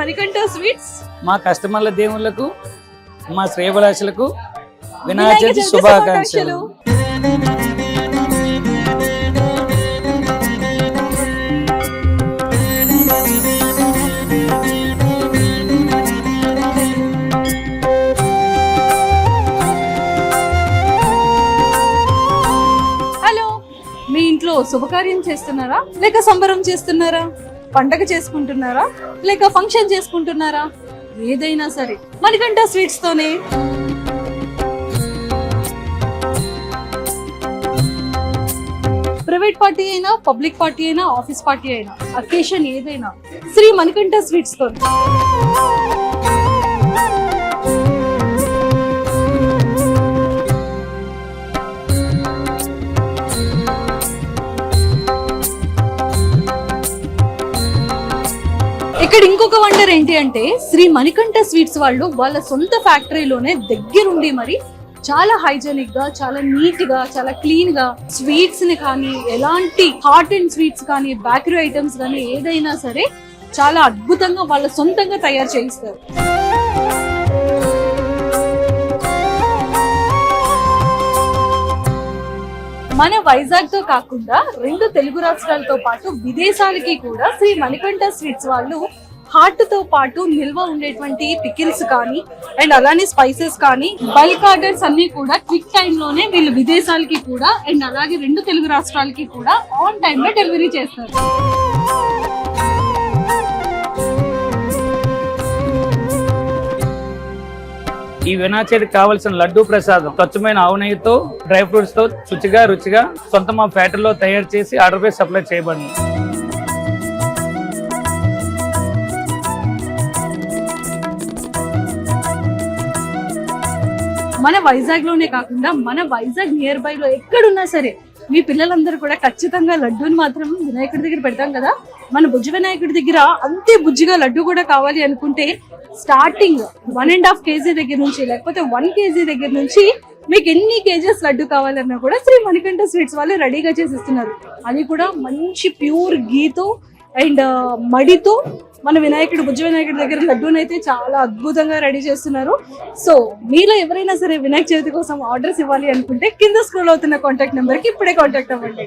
Manikanta sweets మా కస్టమర్ల దేవుళ్లకు మా శ్రేయభిలాషులకు వినాయక చవితి శుభాకాంక్షలు. హలో, మీ ఇంట్లో శుభకార్యం చేస్తున్నారా లేక సంబరం చేస్తున్నారా? పండగ చేసుకుంటున్నారా లేక ఫంక్షన్ చేసుకుంటున్నారా? ఏదైనా సరే మణికంఠ స్వీట్స్ తోనే. ప్రైవేట్ పార్టీ అయినా, పబ్లిక్ పార్టీ అయినా, ఆఫీస్ పార్టీ అయినా, అకేషన్ ఏదైనా శ్రీ మణికంఠ స్వీట్స్ తో. ఇక్కడ ఇంకొక వండర్ ఏంటి అంటే, శ్రీ మణికంఠ స్వీట్స్ వాళ్ళు వాళ్ళ సొంత ఫ్యాక్టరీలోనే దగ్గరుండి మరి చాలా హైజెనిక్ గా, చాలా నీట్ గా, చాలా క్లీన్ గా స్వీట్స్ ని కానీ, ఎలాంటి హాట్ అండ్ స్వీట్స్ కానీ, బేకరీ ఐటమ్స్ కానీ ఏదైనా సరే చాలా అద్భుతంగా వాళ్ళ సొంతంగా తయారు చేయిస్తారు. మన వైజాగ్ తో కాకుండా 2 తెలుగు రాష్ట్రాలతో పాటు విదేశాలకి కూడా శ్రీ మణికంఠ స్వీట్స్ వాళ్ళు హాట్ తో పాటు నిల్వ ఉండేటువంటి పికిల్స్ కానీ అండ్ అలానే స్పైసెస్ కానీ బల్క్ ఆర్డర్స్ అన్ని కూడా క్విక్ టైమ్ లోనే వీళ్ళు విదేశాలకి కూడా అండ్ అలాగే 2 తెలుగు రాష్ట్రాలకి కూడా ఆన్ టైమ్ లో డెలివరీ చేస్తారు. ఈ వినాయక చవితికి కావలసిన లడ్డూ ప్రసాదం స్వచ్ఛమైన ఆవు నెయ్యితో, డ్రై ఫ్రూట్స్ తో శుచిగా రుచిగా సొంత మా ఫ్యాక్టరీలో తయారు చేసి ఆర్డర్ పై సప్లై చేయబడింది. మన వైజాగ్ లోనే కాకుండా మన వైజాగ్ నియర్ బై లో ఎక్కడున్నా సరే మీ పిల్లలందరూ కూడా ఖచ్చితంగా లడ్డూని మాత్రం వినాయకుడి దగ్గర పెడతాం కదా. మన బుజ్జి వినాయకుడి దగ్గర అంతే బుజ్జిగా లడ్డు కూడా కావాలి అనుకుంటే స్టార్టింగ్ 1.5 kg దగ్గర నుంచి లేకపోతే 1 kg దగ్గర నుంచి మీకు ఎన్ని కేజెస్ లడ్డు కావాలన్నా కూడా శ్రీ మణికంఠ స్వీట్స్ వాళ్ళు రెడీగా చేసి ఇస్తున్నారు. అది కూడా మంచి ప్యూర్ గీతో అండ్ మడితో మన వినాయకుడు, బుజ్జి వినాయకుడి దగ్గర లడ్డూనైతే చాలా అద్భుతంగా రెడీ చేస్తున్నారు. సో మీలో ఎవరైనా సరే వినాయక చవితి కోసం ఆర్డర్స్ ఇవ్వాలి అనుకుంటే కింద స్క్రోల్ అవుతున్న కాంటాక్ట్ నెంబర్ కి ఇప్పుడే కాంటాక్ట్ అవ్వండి.